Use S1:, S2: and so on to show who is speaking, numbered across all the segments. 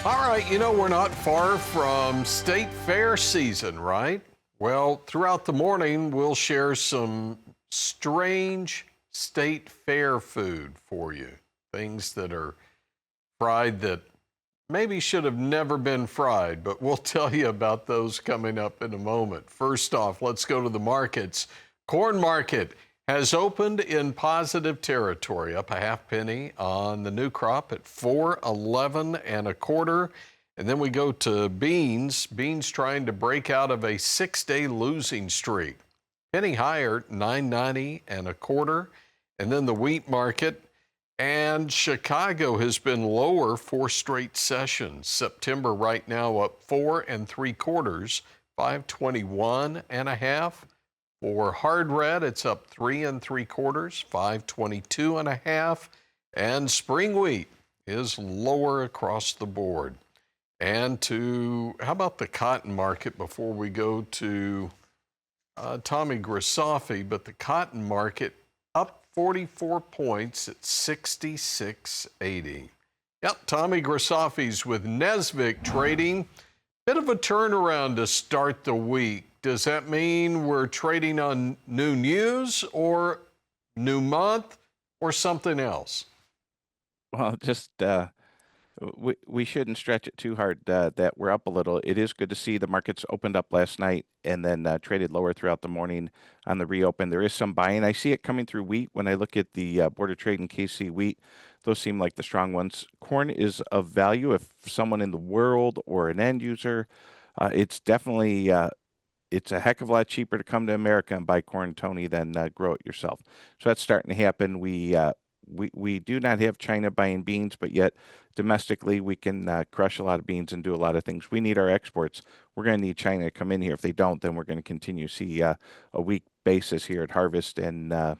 S1: All right, we're not far from state fair season, right? Well, throughout the morning, we'll share some strange state fair food for you. Things that are fried that maybe should have never been fried, but we'll tell you about those coming up in a moment. First off, let's go to the markets. Corn market has opened in positive territory, up a half penny on the new crop at 4.11 and a quarter. And then we go to beans. Beans trying to break out of a 6-day losing streak. Penny higher, 9.90 and a quarter. And then the wheat market. And Chicago has been lower 4 straight sessions. September right now up 4 3/4, 521 and a half. For hard red, it's up 3 3/4, 522 and a half. And spring wheat is lower across the board. And how about the cotton market before we go to Tommy Grisafi? But the cotton market up 44 points at 66.80. Yep, Tommy Grisafi's with Nesvick Trading. Bit of a turnaround to start the week. Does that mean we're trading on new news or new month or something else?
S2: Well, just we shouldn't stretch it too hard that we're up a little. It is good to see the markets opened up last night and then traded lower throughout the morning on the reopen. There is some buying. I see it coming through wheat when I look at the Board of Trade and KC wheat. Those seem like the strong ones. Corn is of value if someone in the world or an end user. It's definitely it's a heck of a lot cheaper to come to America and buy corn, Tony, than grow it yourself. So that's starting to happen. We do not have China buying beans, but yet domestically we can crush a lot of beans and do a lot of things. We need our exports. We're going to need China to come in here. If they don't, then we're going to continue to see a weak basis here at harvest, and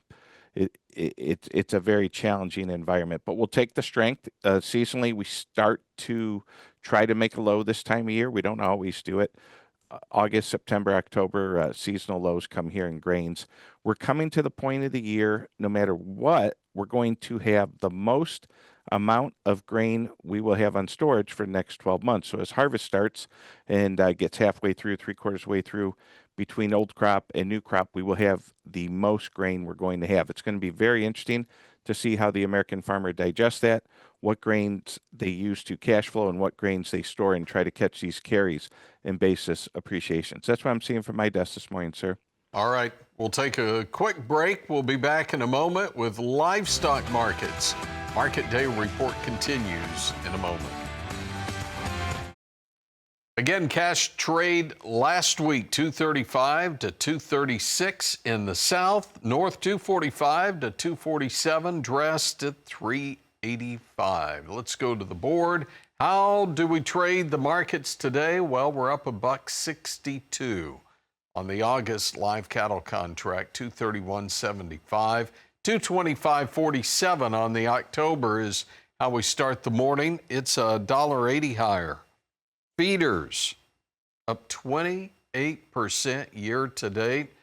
S2: it's a very challenging environment. But we'll take the strength. Seasonally, we start to try to make a low this time of year. We don't always do it. August, September, October, seasonal lows come here in grains. We're coming to the point of the year, no matter what, we're going to have the most amount of grain we will have on storage for the next 12 months. So as harvest starts and gets halfway through, 3/4 way through, between old crop and new crop, we will have the most grain we're going to have. It's going to be very interesting to see how the American farmer digests that, what grains they use to cash flow, and what grains they store and try to catch these carries and basis appreciations. That's what I'm seeing from my desk this morning, sir.
S1: All right, we'll take a quick break. We'll be back in a moment with livestock markets. Market Day Report continues in a moment. Again, cash trade last week, 235 to 236 in the south, north 245 to 247, dressed at 385. Let's go to the board. How do we trade the markets today? Well, we're up $1.62 on the August live cattle contract, 231.75. 225.47 on the October is how we start the morning. It's $1.80 higher. Feeders up 28% year to date,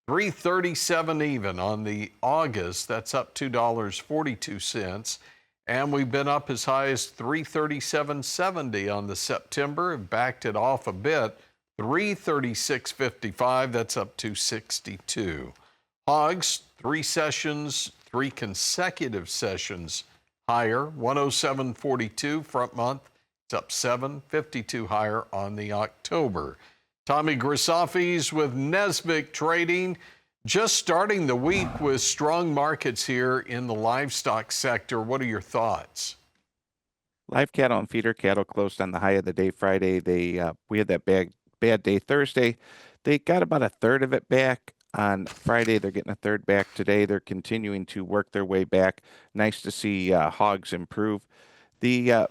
S1: 337 even on the August. That's up $2.42. And we've been up as high as 337.70 on the September. Backed it off a bit, 336.55. That's up $2.62. Hogs, 3 consecutive sessions higher, 107.42 front month. It's up 7.52 higher on the October. Tommy Grisafi's with Nesvick Trading. Just starting the week with strong markets here in the livestock sector. What are your thoughts?
S2: Live cattle and feeder cattle closed on the high of the day Friday. We had that bad day Thursday. They got about a third of it back on Friday. They're getting a third back today. They're continuing to work their way back. Nice to see hogs improve. The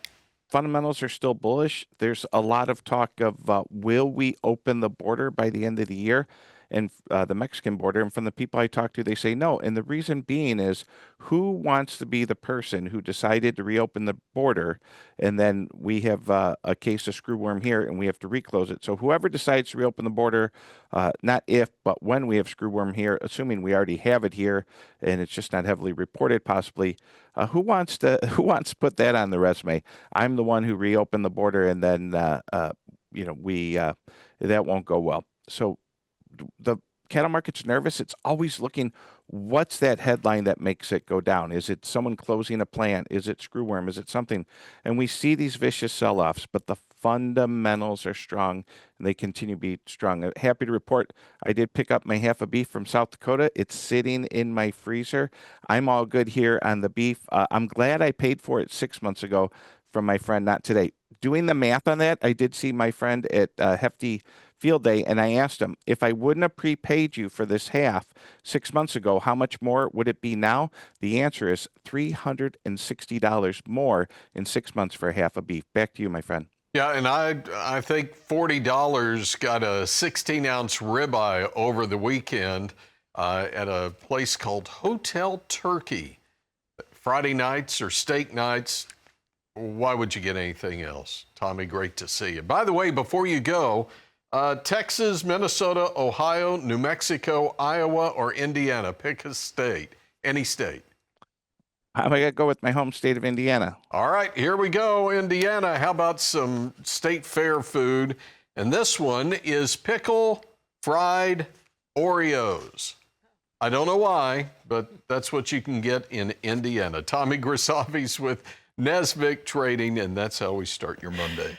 S2: fundamentals are still bullish. There's a lot of talk of will we open the border by the end of the year? and the Mexican border. And from the people I talk to, they say no. And the reason being is, who wants to be the person who decided to reopen the border, and then we have a case of screwworm here and we have to reclose it? So whoever decides to reopen the border, not if, but when we have screwworm here, assuming we already have it here and it's just not heavily reported, possibly, who wants to put that on the resume? I'm the one who reopened the border, and then we that won't go well. So the cattle market's nervous. It's always looking, what's that headline that makes it go down? Is it someone closing a plant? Is it screwworm? Is it something? And we see these vicious sell-offs, but the fundamentals are strong and they continue to be strong. Happy to report I did pick up my half a beef from South Dakota. It's sitting in my freezer. I'm all good here on the beef. I'm glad I paid for it 6 months ago from my friend, not today. Doing the math on that, I did see my friend at Hefty Field Day, and I asked him, if I wouldn't have prepaid you for this half 6 months ago, how much more would it be now? The answer is $360 more in 6 months for a half a beef. Back to you, my friend.
S1: Yeah, and I think $40 got a 16-ounce ribeye over the weekend at a place called Hotel Turkey. Friday nights or steak nights, why would you get anything else? Tommy, great to see you. By the way, before you go, Texas, Minnesota, Ohio, New Mexico, Iowa, or Indiana, pick a state, any state.
S2: I'm going to go with my home state of Indiana.
S1: All right, here we go, Indiana. How about some state fair food? And this one is pickle fried Oreos. I don't know why, but that's what you can get in Indiana. Tommy Grisafi's with Nesvick Trading, and that's how we start your Monday.